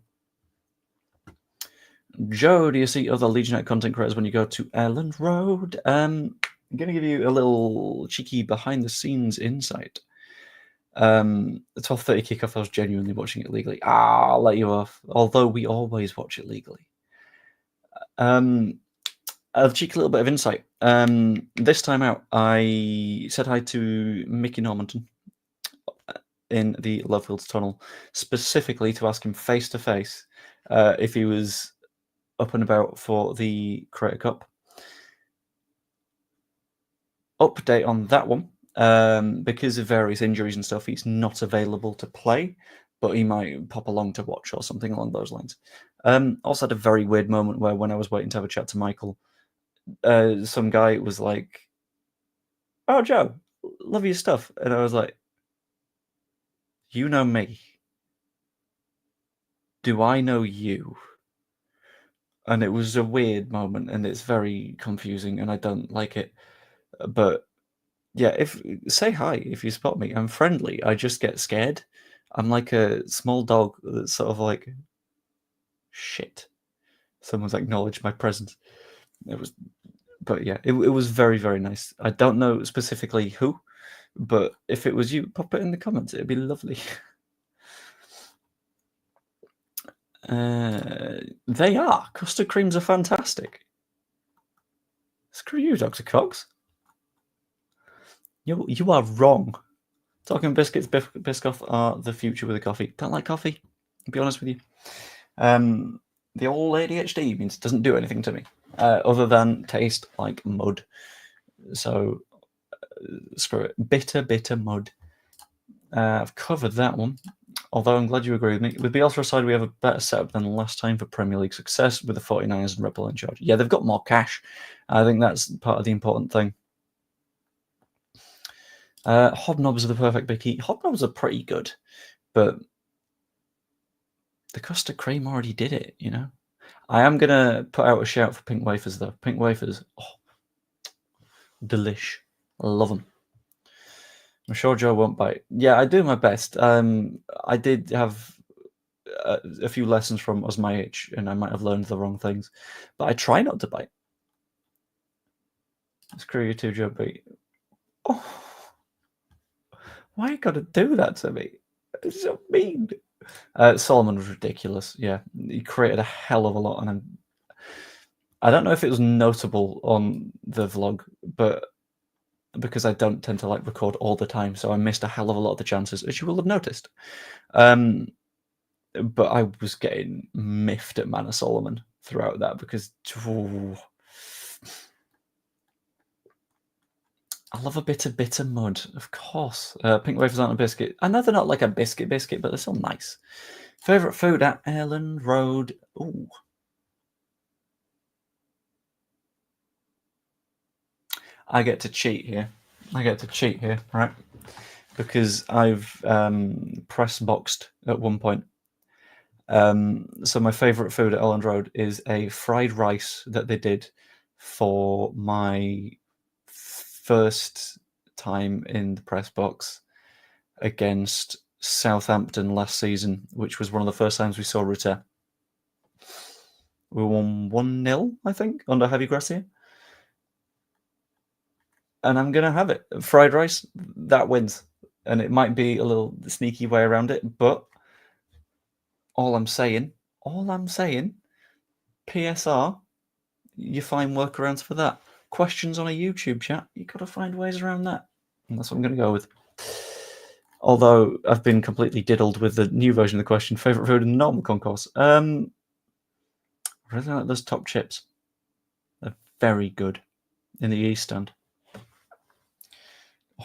Joe, do you see other Leeds United content creators when you go to Elland Road? I'm going to give you a little cheeky behind-the-scenes insight. The 12:30 kickoff, I was genuinely watching it legally. I'll let you off, although we always watch it legally. A cheeky little bit of insight. This time out, I said hi to Mickey Normanton in the Lovefields tunnel, specifically to ask him face to face if he was up and about for the Creator Cup. Update on that one. Because of various injuries and stuff, he's not available to play, but he might pop along to watch or something along those lines. Also had a very weird moment where when I was waiting to have a chat to Michael, some guy was like, "Oh, Joe, love your stuff." And I was like, "You know me. Do I know you?" And it was a weird moment, and it's very confusing, and I don't like it. But yeah, say hi if you spot me. I'm friendly. I just get scared. I'm like a small dog that's sort of like, shit. Someone's acknowledged my presence. But yeah, it was very, very nice. I don't know specifically who, but if it was you, pop it in the comments. It'd be lovely. They are. Custard creams are fantastic. Screw you, Dr. Cox. You are wrong. Talking biscuits, Biscoff are the future with a coffee. Don't like coffee, I'll be honest with you. The old ADHD means it doesn't do anything to me, other than taste like mud. So, screw it. Bitter mud. I've covered that one, although I'm glad you agree with me. With Bielsa aside, we have a better setup than last time for Premier League success with the 49ers and Red Bull in charge. Yeah, they've got more cash. I think that's part of the important thing. Hobnobs are the perfect biggie. Hobnobs are pretty good, but the custard cream already did it, you know? I am going to put out a shout for pink wafers, though. Pink wafers, delish. I love them. I'm sure Joe won't bite. Yeah, I do my best. I did have a few lessons from us my age, and I might have learned the wrong things, but I try not to bite. Screw you too, Joe. But why you gotta do that to me? It's so mean. Solomon was ridiculous. Yeah, he created a hell of a lot, and I don't know if it was notable on the vlog, but because I don't tend to like record all the time, so I missed a hell of a lot of the chances, as you will have noticed. But I was getting miffed at Manor Solomon throughout that because I love a bit of bitter mud, of course. Pink wafers aren't a biscuit. I know they're not like a biscuit, but they're still nice. Favorite food at Elland Road? Ooh. I get to cheat here. Right? Because I've press boxed at one point. So my favorite food at Elland Road is a fried rice that they did for my first time in the press box against Southampton last season, which was one of the first times we saw Rutte. We won 1-0, I think, under Javi Gracia. And I'm going to have it. Fried rice, that wins. And it might be a little sneaky way around it, but all I'm saying, PSR, you find workarounds for that. Questions on a YouTube chat, you got to find ways around that. And that's what I'm going to go with. Although I've been completely diddled with the new version of the question. Favorite food in the normal concourse? I really like those top chips. They're very good in the East Stand.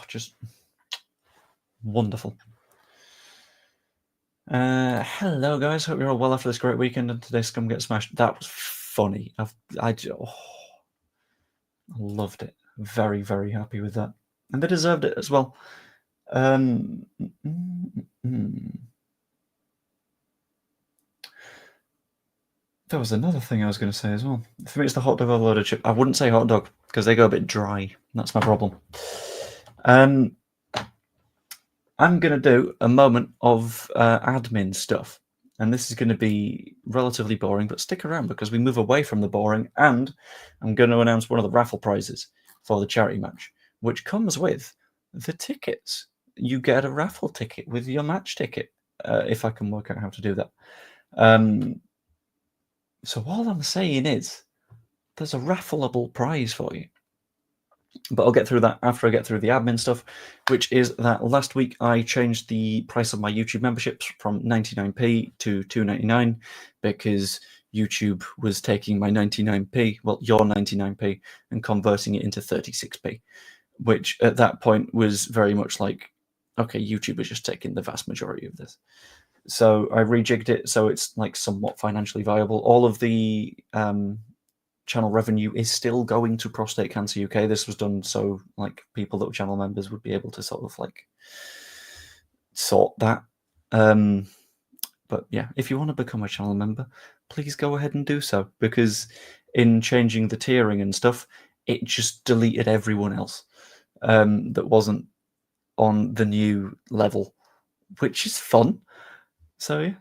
Just wonderful. Hello, guys. Hope you're all well after this great weekend and today's Scum Get Smashed. That was funny. I loved it. Very, very happy with that. And they deserved it as well. There was another thing I was going to say as well. For me, it's the hot dog overloaded chip. I wouldn't say hot dog because they go a bit dry. That's my problem. I'm going to do a moment of admin stuff. And this is going to be relatively boring, but stick around because we move away from the boring. And I'm going to announce one of the raffle prizes for the charity match, which comes with the tickets. You get a raffle ticket with your match ticket, if I can work out how to do that. So all I'm saying is there's a raffleable prize for you. But I'll get through that after I get through the admin stuff, which is that last week I changed the price of my YouTube memberships from 99p to 2.99 because YouTube was taking my 99p, well, your 99p, and converting it into 36p, which at that point was very much like, okay, YouTube is just taking the vast majority of this. So I rejigged it so it's like somewhat financially viable. All of the channel revenue is still going to Prostate Cancer UK. This was done so like people that were channel members would be able to sort of like sort that. But yeah, if you want to become a channel member, please go ahead and do so, because in changing the tiering and stuff, it just deleted everyone else that wasn't on the new level, which is fun. So yeah,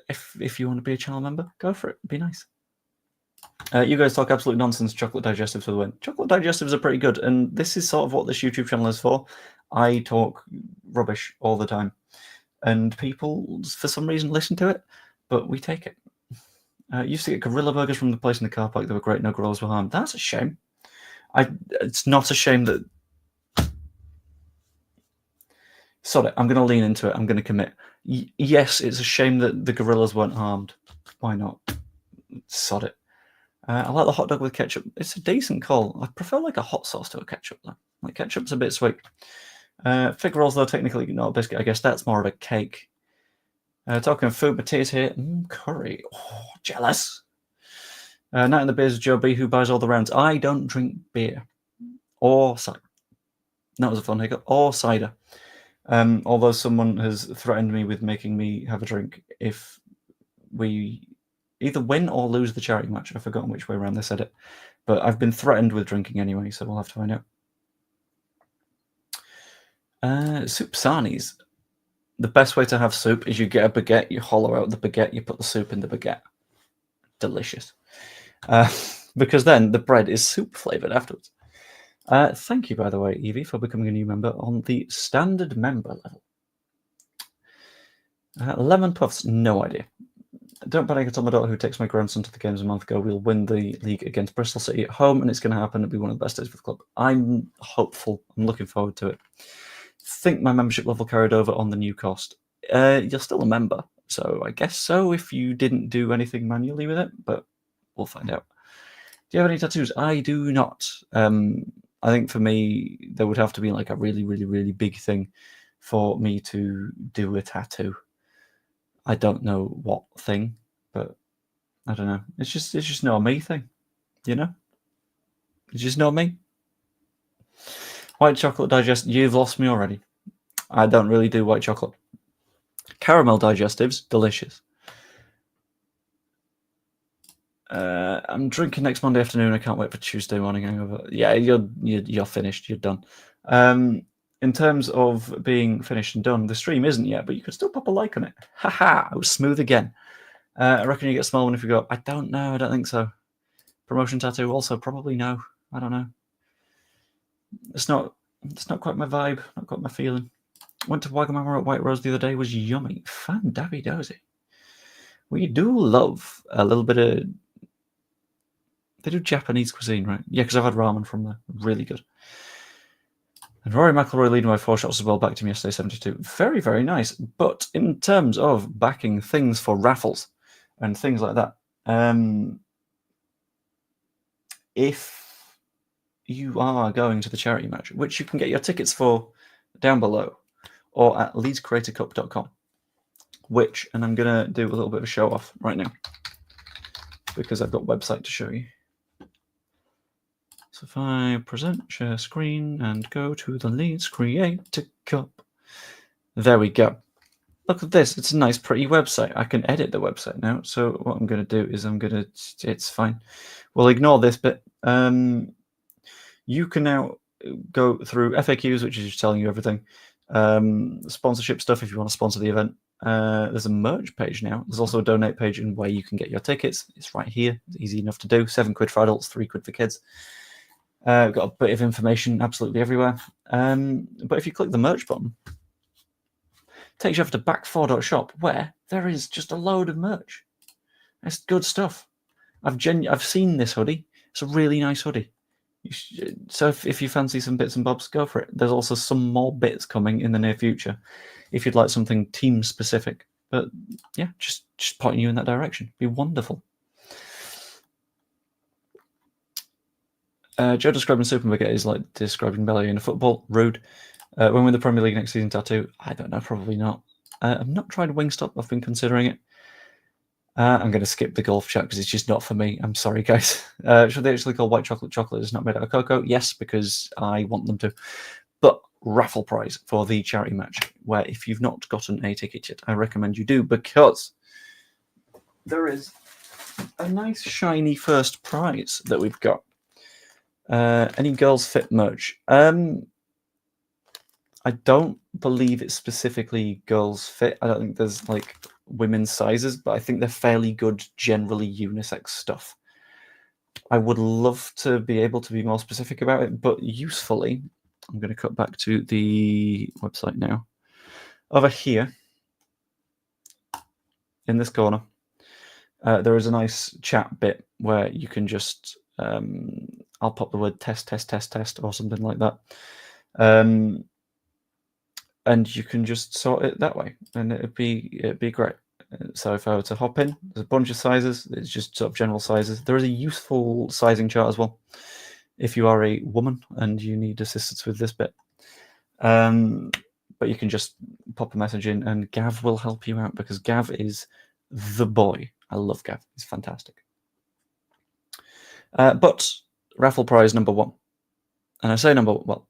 if you want to be a channel member, go for it. It'd be nice. You guys talk absolute nonsense. Chocolate digestives for the win. Chocolate digestives are pretty good, and this is sort of what this YouTube channel is for. I talk rubbish all the time, and people, for some reason, listen to it, but we take it. Used to get gorilla burgers from the place in the car park. They were great. No gorillas were harmed. That's a shame. It's not a shame that... Sorry, I'm going to lean into it. I'm going to commit. Yes, it's a shame that the gorillas weren't harmed. Why not? Sod it. I like the hot dog with ketchup. It's a decent call. I prefer like a hot sauce to a ketchup though. Like ketchup's a bit sweet. Fig rolls though, technically not a biscuit. I guess that's more of a cake. Talking of food, Matthias here. Curry. Oh, jealous. Night in the Beers with Joe B, who buys all the rounds. I don't drink beer or cider. That was a fun hiccup. Or cider. Although someone has threatened me with making me have a drink if we either win or lose the charity match. I've forgotten which way around they said it. But I've been threatened with drinking anyway, so we'll have to find out. Soup sarnies. The best way to have soup is you get a baguette, you hollow out the baguette, you put the soup in the baguette. Delicious. Because then the bread is soup flavoured afterwards. Thank you, by the way, Evie, for becoming a new member on the standard member level. Lemon Puffs, no idea. Don't panic, I told my daughter who takes my grandson to the games a month ago, we'll win the league against Bristol City at home, and it's going to happen. It'll be one of the best days for the club. I'm hopeful. I'm looking forward to it. Think my membership level carried over on the new cost. You're still a member, so I guess so if you didn't do anything manually with it, but we'll find out. Do you have any tattoos? I do not. I think for me, there would have to be like a really, really, really big thing for me to do a tattoo. I don't know what thing, but I don't know. It's just not a me thing, you know? It's just not me. White chocolate digest, you've lost me already. I don't really do white chocolate. Caramel digestives, delicious. I'm drinking next Monday afternoon. I can't wait for Tuesday morning hangover. Yeah, you're finished. You're done. In terms of being finished and done, the stream isn't yet, but you could still pop a like on it. Haha, I was smooth again. I reckon you get a small one if you go up. I don't know. I don't think so. Promotion tattoo also probably no. I don't know. It's not quite my vibe. Not quite my feeling. Went to Wagamama at White Rose the other day. Was yummy. Fan dabby dozy. We do love a little bit of... They do Japanese cuisine, right? Yeah, because I've had ramen from there. Really good. And Rory McIlroy leading by 4 shots as well, backed him yesterday, 72. Very, very nice. But in terms of backing things for raffles and things like that, if you are going to the charity match, which you can get your tickets for down below or at leedscreatorcup.com, which, and I'm going to do a little bit of a show off right now because I've got a website to show you. So if I present, share screen, and go to the Leeds Creator Cup. There we go. Look at this. It's a nice, pretty website. I can edit the website now. So what I'm going to do is it's fine. We'll ignore this bit. You can now go through FAQs, which is just telling you everything. Sponsorship stuff if you want to sponsor the event. There's a merch page now. There's also a donate page and where you can get your tickets. It's right here. It's easy enough to do. £7 for adults, £3 for kids. Got a bit of information absolutely everywhere. But if you click the merch button, it takes you over to back4.shop where there is just a load of merch. It's good stuff. I've seen this hoodie. It's a really nice hoodie. So if you fancy some bits and bobs, go for it. There's also some more bits coming in the near future if you'd like something team specific. But yeah, just pointing you in that direction. Be wonderful. Joe describing Supermarket is like describing Belly in a football. Rude. When we're the Premier League next season, tattoo? I don't know, probably not. I've not tried Wingstop. I've been considering it. I'm going to skip the golf chat because it's just not for me. I'm sorry, guys. Should they actually call white chocolate chocolate is not made out of cocoa? Yes, because I want them to. But raffle prize for the charity match, where if you've not gotten a ticket yet, I recommend you do, because there is a nice shiny first prize that we've got. Any Girls Fit merch? I don't believe it's specifically Girls Fit. I don't think there's like women's sizes, but I think they're fairly good, generally unisex stuff. I would love to be able to be more specific about it, but usefully, I'm going to cut back to the website now. Over here, in this corner, there is a nice chat bit where you can just, I'll pop the word test or something like that. And you can just sort it that way, and it'd be great. So if I were to hop in, there's a bunch of sizes. It's just sort of general sizes. There is a useful sizing chart as well, if you are a woman and you need assistance with this bit. But you can just pop a message in, and Gav will help you out, because Gav is the boy. I love Gav. He's fantastic. But raffle prize number 1. And I say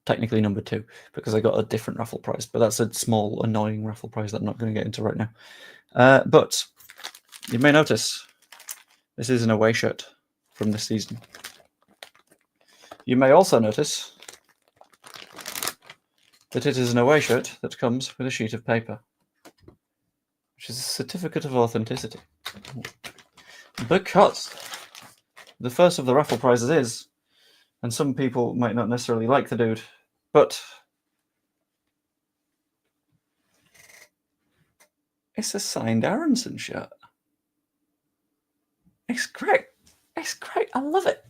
technically number 2, because I got a different raffle prize, but that's a small, annoying raffle prize that I'm not going to get into right now. But you may notice this is an away shirt from this season. You may also notice that it is an away shirt that comes with a sheet of paper, which is a certificate of authenticity. Because the first of the raffle prizes is, and some people might not necessarily like the dude, but it's a signed Aronson shirt. It's great. It's great. I love it.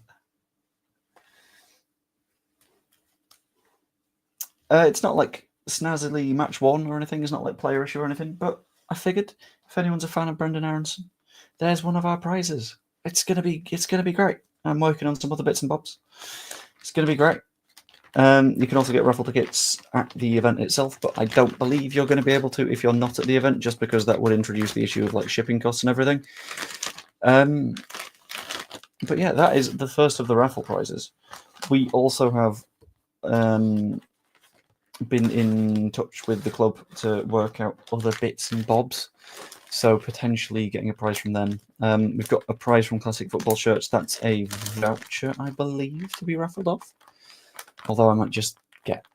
It's not like snazzily match one or anything. It's not like player issue or anything. But I figured if anyone's a fan of Brendan Aronson, there's one of our prizes. It's gonna be great. I'm working on some other bits and bobs. It's gonna be great. You can also get raffle tickets at the event itself, but I don't believe you're going to be able to if you're not at the event, just because that would introduce the issue of like shipping costs and everything. But yeah, that is the first of the raffle prizes. We also have been in touch with the club to work out other bits and bobs, so potentially getting a prize from them. We've got a prize from Classic Football Shirts. That's a voucher, I believe, to be raffled off. Although I might just get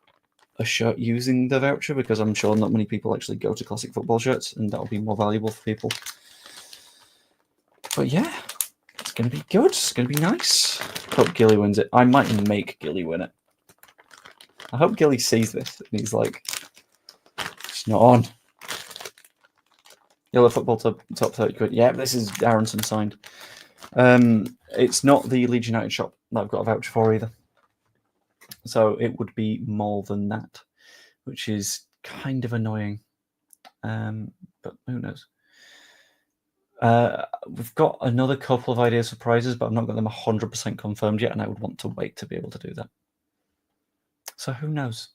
a shirt using the voucher, because I'm sure not many people actually go to Classic Football Shirts, and that'll be more valuable for people. But yeah, it's going to be good. It's going to be nice. Hope Gilly wins it. I might make Gilly win it. I hope Gilly sees this and he's like, it's not on. Yellow Football top 30 quid. Yeah, this is Aronson signed. It's not the Leeds United shop that I've got a voucher for either. So it would be more than that, which is kind of annoying. But who knows? We've got another couple of ideas for prizes, but I've not got them 100% confirmed yet, and I would want to wait to be able to do that. So who knows?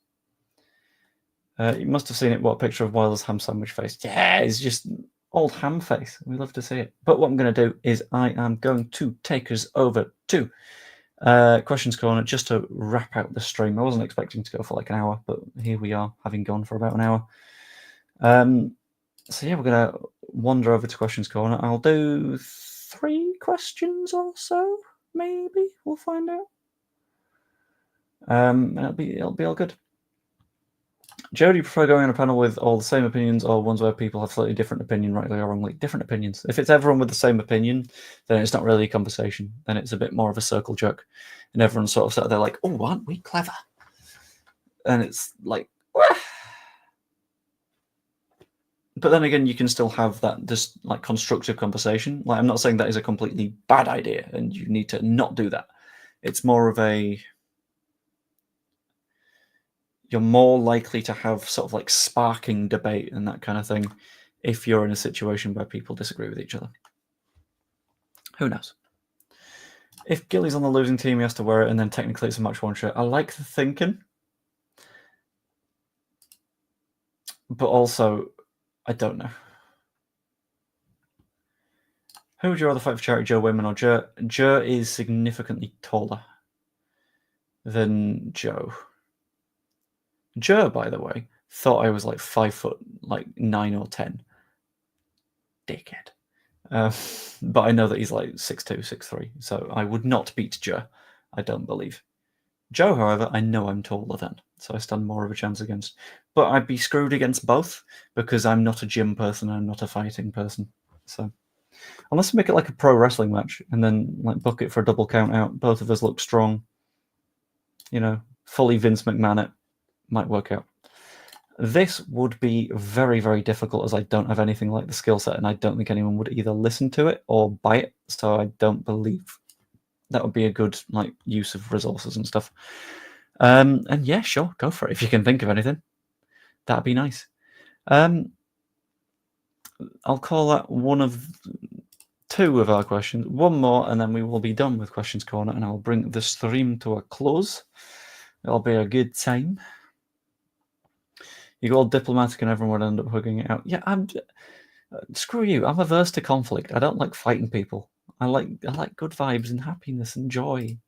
You must have seen it. What, a picture of Wilder's ham sandwich face? Yeah, it's just old ham face. We love to see it. But what I'm going to do is I am going to take us over to Questions Corner, just to wrap out the stream. I wasn't expecting to go for like an hour, but here we are, having gone for about an hour. So yeah, we're going to wander over to Questions Corner. I'll do 3 questions or so, maybe. We'll find out. And it'll be all good. Joe, do you prefer going on a panel with all the same opinions, or ones where people have slightly different opinion, rightly or wrongly? Different opinions. If it's everyone with the same opinion, then it's not really a conversation. Then it's a bit more of a circle jerk, and everyone's sort of sat there like, "Oh, aren't we clever?" And it's like, Wah! But then again, you can still have that just like constructive conversation. Like, I'm not saying that is a completely bad idea, and you need to not do that. It's more of a, you're more likely to have sort of like sparking debate and that kind of thing if you're in a situation where people disagree with each other. Who knows? If Gilly's on the losing team, he has to wear it, and then technically it's a match one shirt. I like the thinking, but also, I don't know. Who would you rather fight for charity, Joe Wayman or Jer? Jer is significantly taller than Joe. Jer, by the way, thought I was like 5 foot, like 9 or 10. Dickhead. But I know that he's like 6'2", 6'3", so I would not beat Jer, I don't believe. Joe, however, I know I'm taller than, so I stand more of a chance against. But I'd be screwed against both because I'm not a gym person, I'm not a fighting person. So unless we make it like a pro wrestling match and then like book it for a double count out, both of us look strong, fully Vince McMahon it, might work out. This would be very, very difficult as I don't have anything like the skill set, and I don't think anyone would either listen to it or buy it, so I don't believe that would be a good use of resources and stuff. And yeah, sure, go for it. If you can think of anything, that'd be nice. I'll call that one of 2 of our questions. One more, and then we will be done with Questions Corner, and I'll bring the stream to a close. It'll be a good time. You go all diplomatic and everyone would end up hugging it out. Yeah, screw you. I'm averse to conflict. I don't like fighting people. I like good vibes and happiness and joy.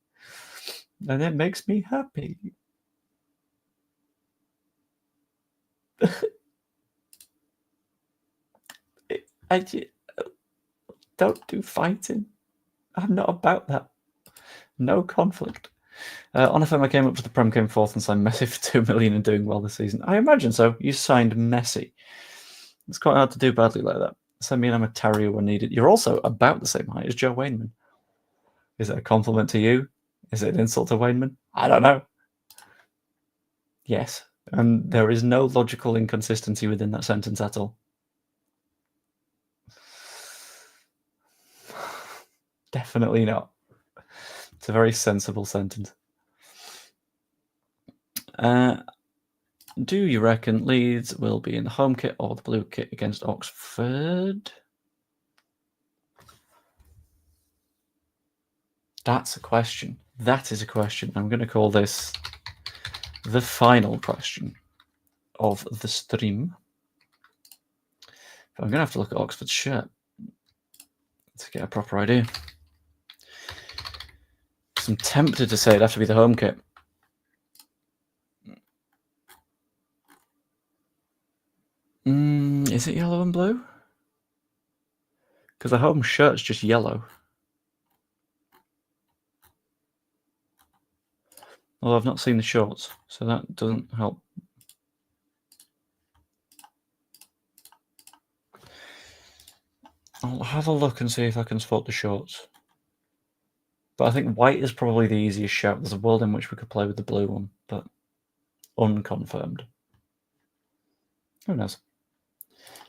And it makes me happy. I don't do fighting. I'm not about that. No conflict. On FM, I came up to the Prem, came fourth and signed Messi for 2 million and doing well this season. I imagine so. You signed Messi. It's quite hard to do badly like that. Send me an Amaterio when needed. You're also about the same height as Joe Wainman. Is it a compliment to you? Is it an insult to Wainman? I don't know. Yes. And there is no logical inconsistency within that sentence at all. Definitely not. It's a very sensible sentence. Do you reckon Leeds will be in the home kit or the blue kit against Oxford? That's a question. That is a question. I'm going to call this the final question of the stream. But I'm going to have to look at Oxford's shirt to get a proper idea. I'm tempted to say it'd have to be the home kit. Is it yellow and blue? Because the home shirt's just yellow. Well, I've not seen the shorts, so that doesn't help. I'll have a look and see if I can spot the shorts. But I think white is probably the easiest shout. There's a world in which we could play with the blue one, but unconfirmed. Who knows?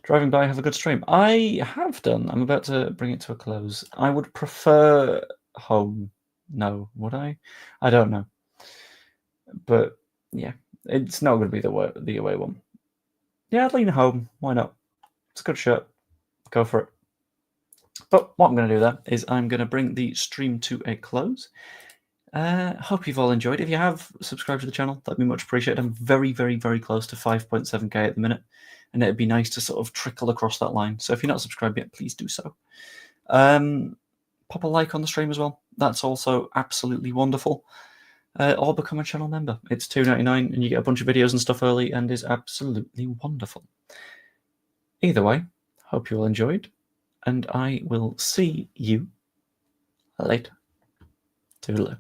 Driving by, have a good stream. I have done. I'm about to bring it to a close. I would prefer home. No, would I? I don't know. But yeah, it's not going to be the away one. Yeah, I'd lean home. Why not? It's a good shirt. Go for it. But what I'm going to do there is I'm going to bring the stream to a close. Hope you've all enjoyed. If you have, subscribed to the channel. That'd be much appreciated. I'm very, very, very close to 5.7k at the minute, and it'd be nice to sort of trickle across that line. So if you're not subscribed yet, please do so. Pop a like on the stream as well. That's also absolutely wonderful. Or become a channel member. It's $2.99 and you get a bunch of videos and stuff early and is absolutely wonderful. Either way, hope you all enjoyed, and I will see you later. Toodaloo.